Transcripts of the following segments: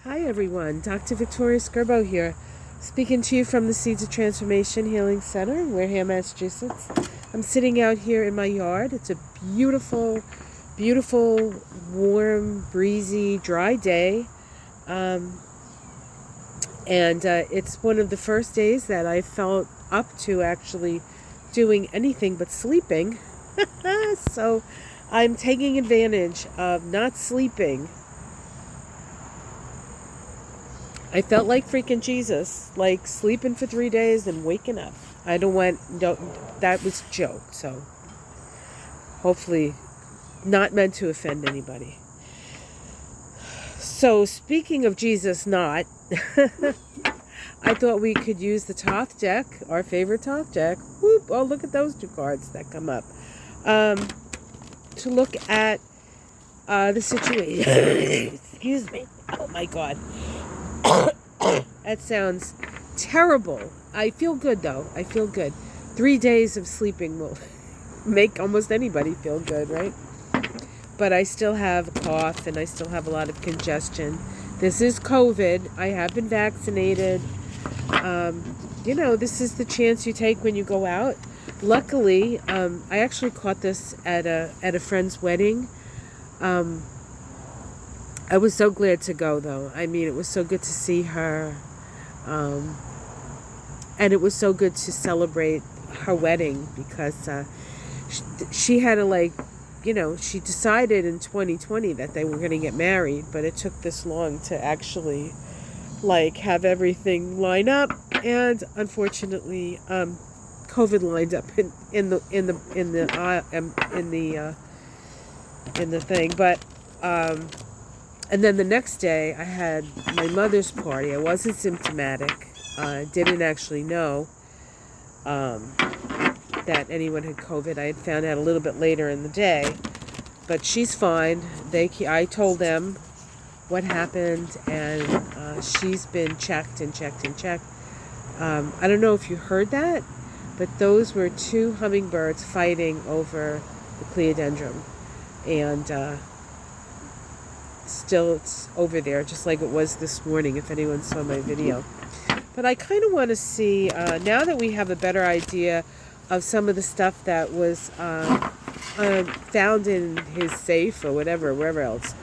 Hi everyone, Dr. Victoria Skirbo here, speaking to you from the Seeds of Transformation Healing Center in Wareham, Massachusetts. I'm sitting out here in my yard. It's a beautiful, beautiful, warm, breezy, dry day. It's one of the first days that I felt up to actually doing anything but sleeping. So I'm taking advantage of not sleeping. I felt like freaking Jesus, like sleeping for 3 days and waking up. That was a joke, so hopefully not meant to offend anybody. So speaking of Jesus not, I thought we could use the Thoth deck, our favorite Thoth deck. Whoop, oh, look at those two cards that come up. To look at the situation. Excuse me. Oh my God. That sounds terrible. I feel good though. I feel good. 3 days of sleeping will make almost anybody feel good, right? But I still have a cough and I still have a lot of congestion. This is COVID. I have been vaccinated. This is the chance you take when you go out. Luckily, I actually caught this at a friend's wedding. I was so glad to go, though. I mean, it was so good to see her. And it was so good to celebrate her wedding because she had to, she decided in 2020 that they were going to get married, but it took this long to actually, have everything line up. And unfortunately, COVID lined up in the thing. But and then the next day, I had my mother's party. I wasn't symptomatic. I didn't actually know that anyone had COVID. I had found out a little bit later in the day. But she's fine. I told them what happened, and she's been checked and checked and checked. I don't know if you heard that, but those were two hummingbirds fighting over the cleodendron. And still it's over there, just like it was this morning, if anyone saw my video. But I kind of want to see, now that we have a better idea of some of the stuff that was found in his safe or whatever, wherever else,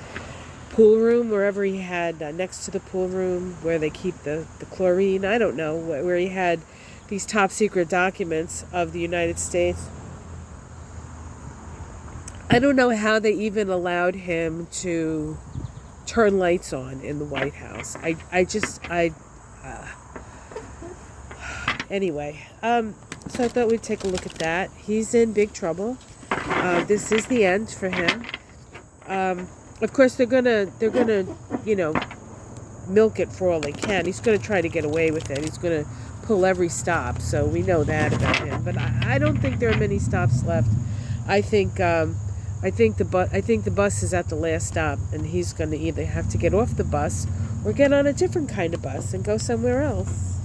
pool room, wherever he had, next to the pool room where they keep the chlorine, I don't know, where he had these top secret documents of the United States. I don't know how they even allowed him to turn lights on in the White House. Anyway, so I thought we'd take a look at that. He's in big trouble. This is the end for him. Of course, they're gonna, milk it for all they can. He's gonna try to get away with it. He's gonna pull every stop. So we know that about him. But I don't think there are many stops left. I think the bus is at the last stop, and he's going to either have to get off the bus or get on a different kind of bus and go somewhere else.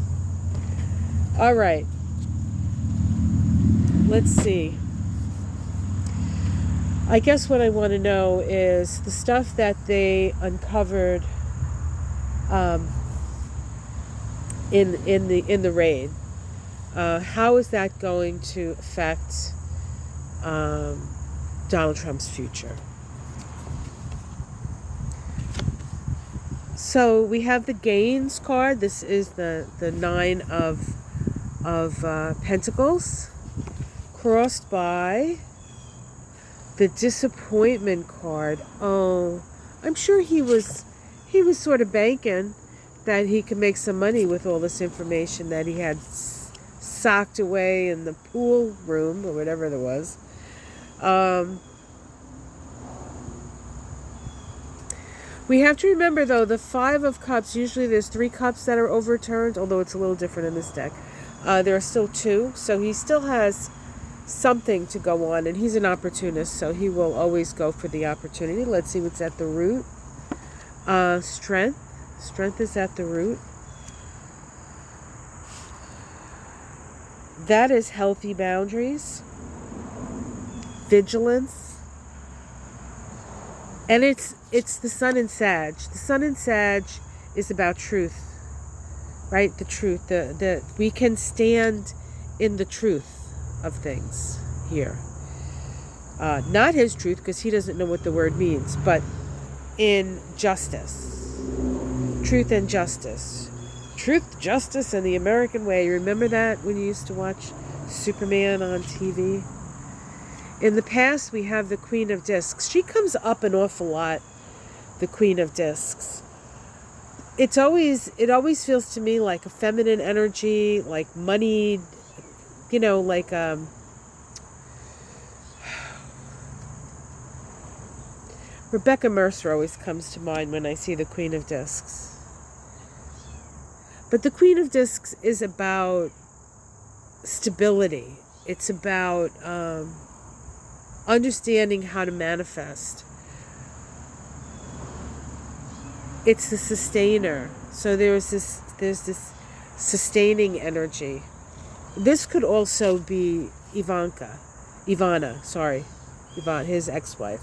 All right. Let's see. I guess what I want to know is the stuff that they uncovered in the raid. How is that going to affect Donald Trump's future? So we have the Gains card. This is the Nine of Pentacles, crossed by the Disappointment card. Oh, I'm sure he was sort of banking that he could make some money with all this information that he had socked away in the pool room or whatever there was. We have to remember, though, the Five of Cups, usually there's 3 cups that are overturned, although it's a little different in this deck. There are still 2, so he still has something to go on, and he's an opportunist, so he will always go for the opportunity. Let's see what's at the root. Strength. Strength is at the root. That is healthy boundaries. Vigilance. And it's the sun in Sag. The sun in Sag is about truth, right? The truth. We can stand in the truth of things here. Not his truth, because he doesn't know what the word means, but in justice. Truth and justice. Truth, justice, and the American way. You remember that when you used to watch Superman on TV? In the past, we have the Queen of Discs. She comes up an awful lot, the Queen of Discs. It always feels to me like a feminine energy, like moneyed, like Rebecca Mercer always comes to mind when I see the Queen of Discs. But the Queen of Discs is about stability. It's about understanding how to manifest. It's the sustainer. So there's this sustaining energy. This could also be Ivana, his ex-wife.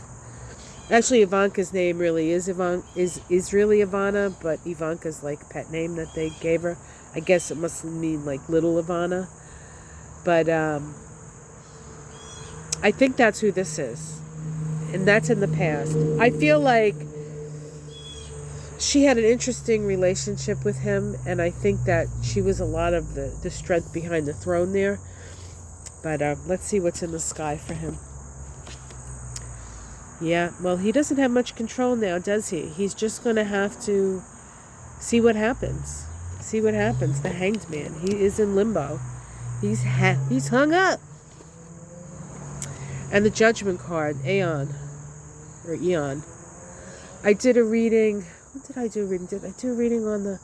Actually, Ivanka's name really is really Ivana, but Ivanka's like pet name that they gave her. I guess it must mean like little Ivana. But I think that's who this is. And that's in the past. I feel like she had an interesting relationship with him, and I think that she was a lot of the strength behind the throne there. But let's see what's in the sky for him. Yeah, well, he doesn't have much control now, does he? He's just going to have to see what happens. See what happens. The Hanged Man. He is in limbo. He's hung up. And the Judgment card, Eon. I did a reading. What did I do? Did I do a reading on the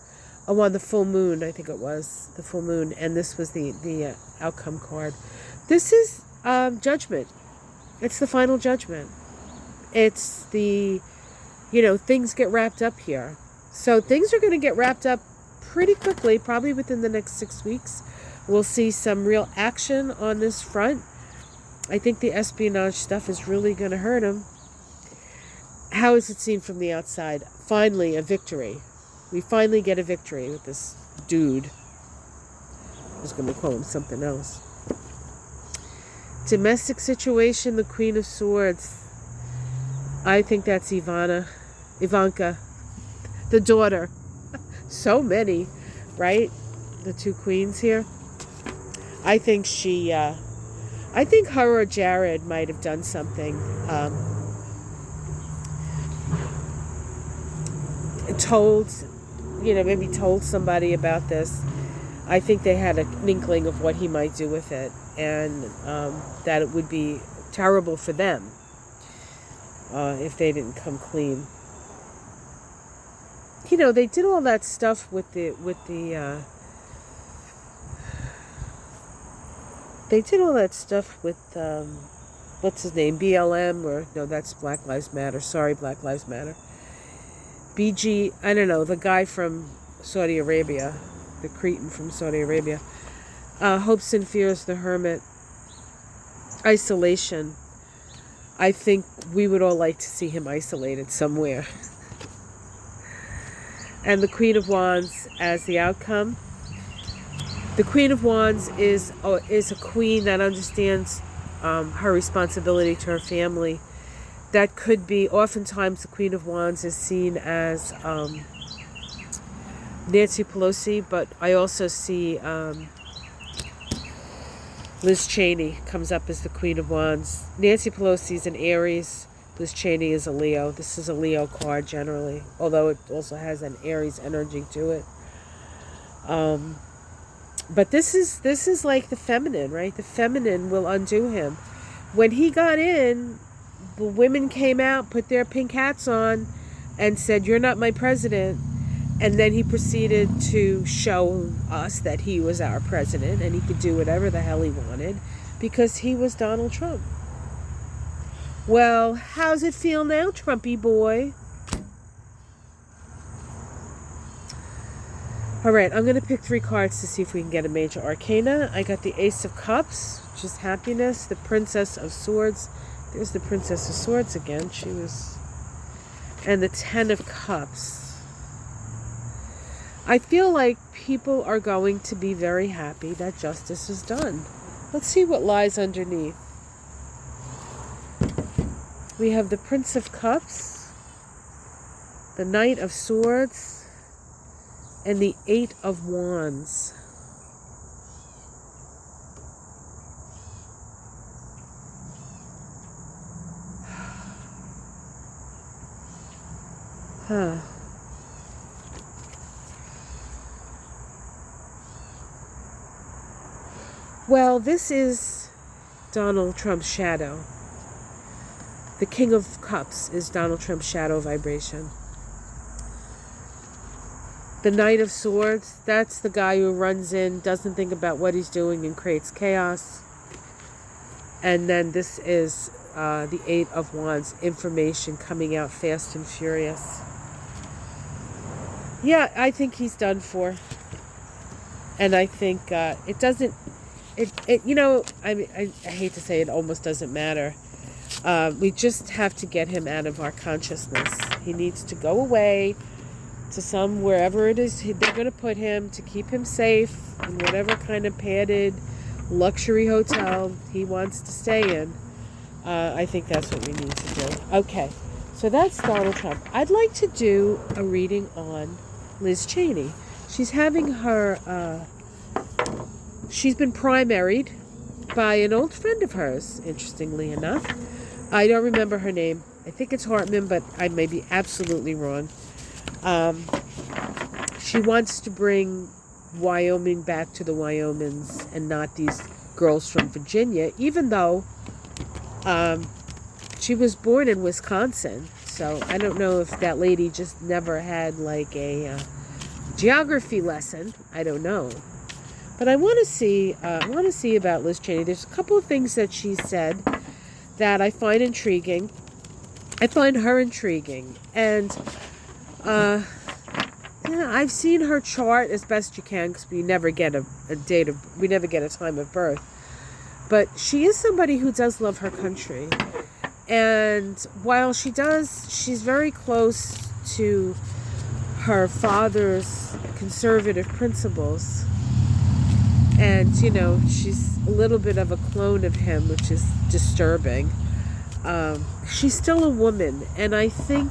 full moon? I think it was the full moon. And this was the outcome card. This is judgment. It's the final judgment. It's the, things get wrapped up here. So things are going to get wrapped up pretty quickly, probably within the next 6 weeks. We'll see some real action on this front. I think the espionage stuff is really going to hurt him. How is it seen from the outside? Finally, a victory. We finally get a victory with this dude. I was going to call him something else. Domestic situation, the Queen of Swords. I think that's Ivanka, the daughter. So many, right? The two queens here. I think her or Jared might have done something. Maybe told somebody about this. I think they had an inkling of what he might do with it, and that it would be terrible for them. If they didn't come clean. They did all that stuff with the they did all that stuff with what's his name, BLM, or no, that's Black Lives Matter. Sorry, Black Lives Matter. BG, I don't know, the guy from Saudi Arabia, the Cretan from Saudi Arabia. Hopes and Fears, the Hermit. Isolation. I think we would all like to see him isolated somewhere. And the Queen of Wands as the outcome. The Queen of Wands is a queen that understands her responsibility to her family. That could be, oftentimes the Queen of Wands is seen as Nancy Pelosi, but I also see Liz Cheney comes up as the Queen of Wands. Nancy Pelosi is an Aries. Liz Cheney is a Leo. This is a Leo card generally, although it also has an Aries energy to it. But this is like the feminine, right? The feminine will undo him. When he got in, the women came out, put their pink hats on, and said, "You're not my president." And then he proceeded to show us that he was our president and he could do whatever the hell he wanted because he was Donald Trump. Well, how's it feel now, Trumpy boy? All right, I'm going to pick 3 cards to see if we can get a major arcana. I got the Ace of Cups, which is happiness, the Princess of Swords. There's the Princess of Swords again. And the 10 of Cups. I feel like people are going to be very happy that justice is done. Let's see what lies underneath. We have the Prince of Cups, the Knight of Swords, and the Eight of Wands. Huh. Well, this is Donald Trump's shadow. The King of Cups is Donald Trump's shadow vibration. The Knight of Swords, that's the guy who runs in, doesn't think about what he's doing, and creates chaos. And then this is the Eight of Wands, information coming out fast and furious. Yeah, I think he's done for. And I think it doesn't, you know, I mean, I hate to say it almost doesn't matter. We just have to get him out of our consciousness. He needs to go away to wherever it is they're going to put him, to keep him safe in whatever kind of padded luxury hotel he wants to stay in. I think that's what we need to do. Okay, so that's Donald Trump. I'd like to do a reading on Liz Cheney. She's having her, she's been primaried by an old friend of hers, interestingly enough. I don't remember her name. I think it's Hartman, but I may be absolutely wrong. She wants to bring Wyoming back to the Wyomings and not these girls from Virginia, even though she was born in Wisconsin. So I don't know if that lady just never had like a geography lesson. I don't know. But I want to see about Liz Cheney. There's a couple of things that she said that I find intriguing. I find her intriguing. And yeah, I've seen her chart as best you can, because we never get we never get a time of birth. But she is somebody who does love her country. And while she's very close to her father's conservative principles. And, you know, she's a little bit of a clone of him, which is disturbing. She's still a woman. And I think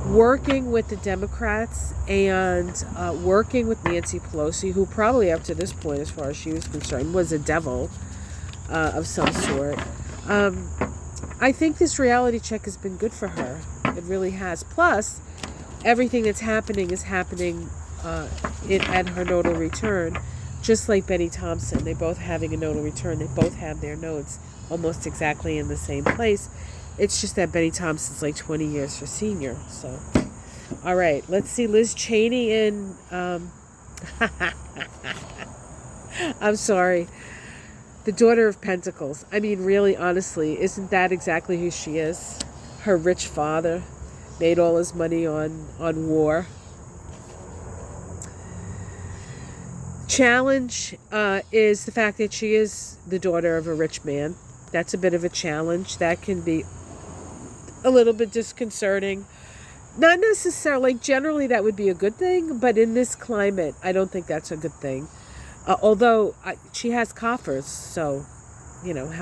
working with the Democrats and working with Nancy Pelosi, who probably up to this point, as far as she was concerned, was a devil of some sort. I think this reality check has been good for her. It really has. Plus, everything that's happening is happening at her nodal return. Just like Betty Thompson, they both having a nodal return. They both have their nodes almost exactly in the same place. It's just that Betty Thompson's like 20 years for senior. So, all right, let's see Liz Cheney in. I'm sorry. The Daughter of Pentacles. I mean, really, honestly, isn't that exactly who she is? Her rich father made all his money on war. Challenge is the fact that she is the daughter of a rich man. That's a bit of a challenge. That can be a little bit disconcerting. Not necessarily, generally that would be a good thing, but in this climate, I don't think that's a good thing. Although she has coffers, so, you know,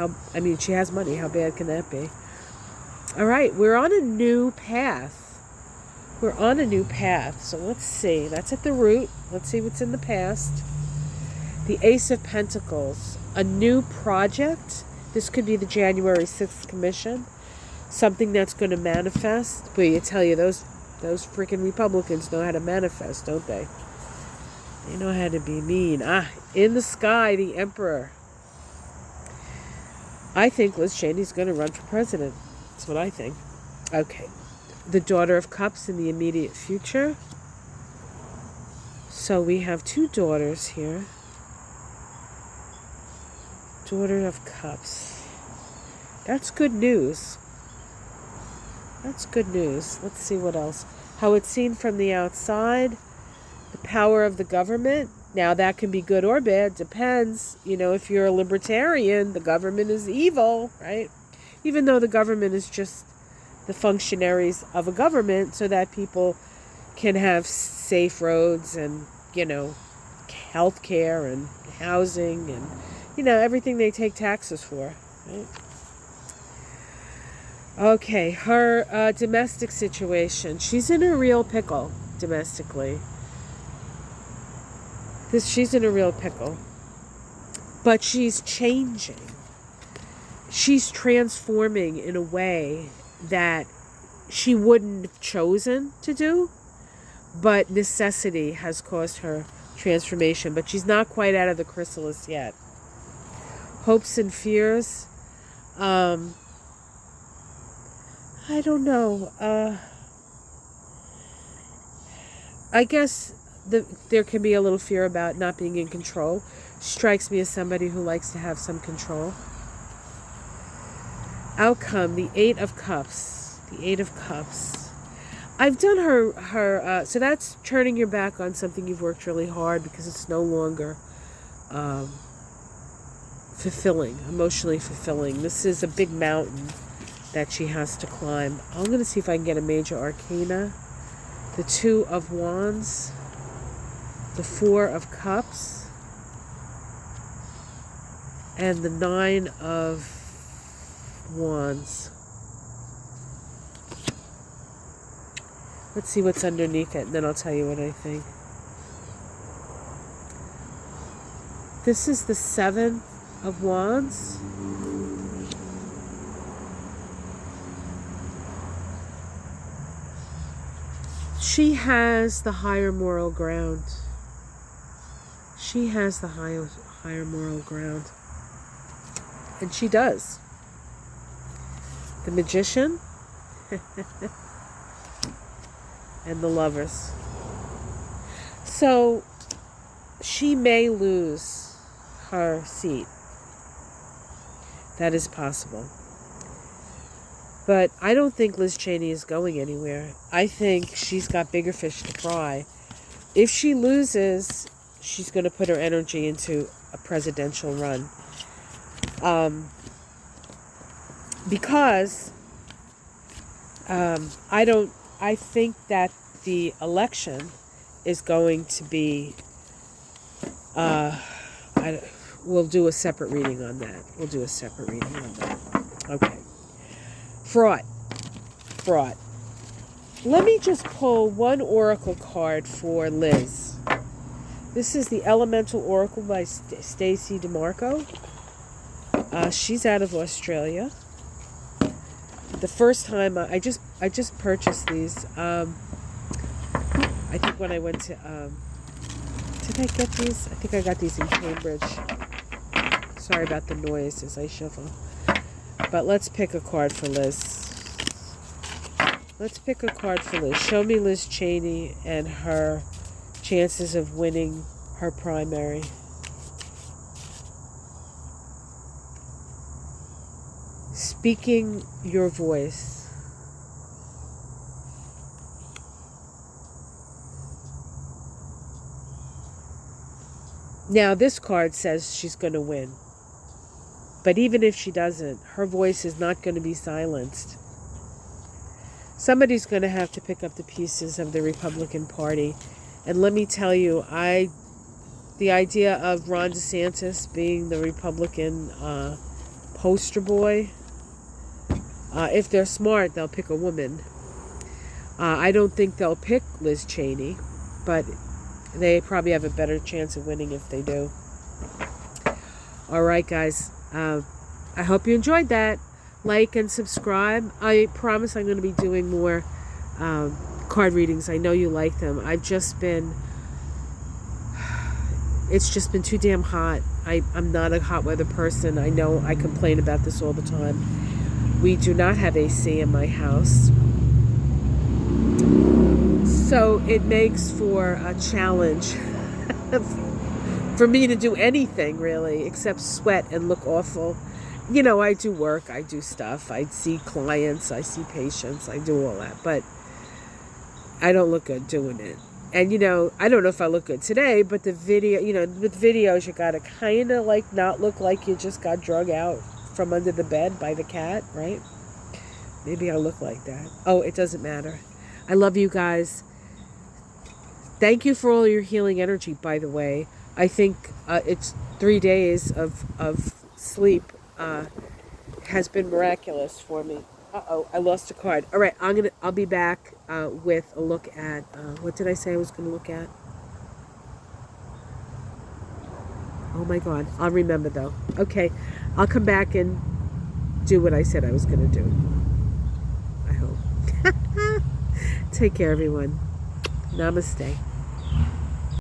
she has money. How bad can that be? All right, we're on a new path. We're on a new path. So let's see. That's at the root. Let's see what's in the past. The Ace of Pentacles. A new project. This could be the January 6th commission. Something that's going to manifest. But you tell you, those freaking Republicans know how to manifest, don't they? They know how to be mean. In the sky, the Emperor. I think Liz Cheney's going to run for president. That's what I think. Okay. The Daughter of Cups in the immediate future. So we have two daughters here. Daughter of Cups. That's good news. That's good news. Let's see what else. How it's seen from the outside. The power of the government. Now that can be good or bad. Depends. You know, if you're a libertarian, the government is evil, right? Even though the government is just the functionaries of a government so that people can have safe roads and, health care and housing and, everything they take taxes for, right? Okay, her domestic situation. She's in a real pickle domestically. She's in a real pickle. But she's changing. She's transforming in a way that she wouldn't have chosen to do, but necessity has caused her transformation. But she's not quite out of the chrysalis yet. Hopes and fears. I don't know. I guess there can be a little fear about not being in control. Strikes me as somebody who likes to have some control. Outcome, the Eight of Cups. The Eight of Cups. I've done her so that's turning your back on something you've worked really hard because it's no longer fulfilling, emotionally fulfilling. This is a big mountain that she has to climb. I'm going to see if I can get a major arcana. The Two of Wands, the Four of Cups, and the Nine of Wands. Let's see what's underneath it, and then I'll tell you what I think. This is the Seven of Wands. She has the higher moral ground. She has the higher moral ground. And she does. The Magician and the Lovers. So she may lose her seat. That is possible. But I don't think Liz Cheney is going anywhere. I think she's got bigger fish to fry. If she loses, she's going to put her energy into a presidential run. Because I think that the election is going to be, we'll do a separate reading on that. Okay. Fraught. Let me just pull one oracle card for Liz. This is the Elemental Oracle by Stacey DeMarco. She's out of Australia. The first time I just purchased these. I think when I went to did I get these? I think I got these in Cambridge. Sorry about the noise as I shuffle. But let's pick a card for Liz. Show me Liz Cheney and her chances of winning her primary. Speaking your voice. Now this card says she's going to win. But even if she doesn't, her voice is not going to be silenced. Somebody's going to have to pick up the pieces of the Republican Party. And let me tell you, the idea of Ron DeSantis being the Republican poster boy, if they're smart, they'll pick a woman. I don't think they'll pick Liz Cheney, but they probably have a better chance of winning if they do. All right, guys. I hope you enjoyed that. Like and subscribe. I promise I'm going to be doing more card readings. I know you like them. It's just been too damn hot. I'm not a hot weather person. I know I complain about this all the time. We do not have AC in my house. So it makes for a challenge for me to do anything, really, except sweat and look awful. I do work, I do stuff, I see clients, I see patients, I do all that, but I don't look good doing it. And, I don't know if I look good today, but the video, with videos, you got to kind of not look like you just got drug out from under the bed by the cat, right? Maybe I look like that. Oh, it doesn't matter. I love you guys. Thank you for all your healing energy, by the way. I think it's 3 days of sleep has been miraculous for me. Uh-oh, I lost a card. All right, I'll be back with a look at what did I say I was going to look at? Oh my God, I'll remember though. Okay, I'll come back and do what I said I was going to do. I hope. Take care, everyone. Namaste.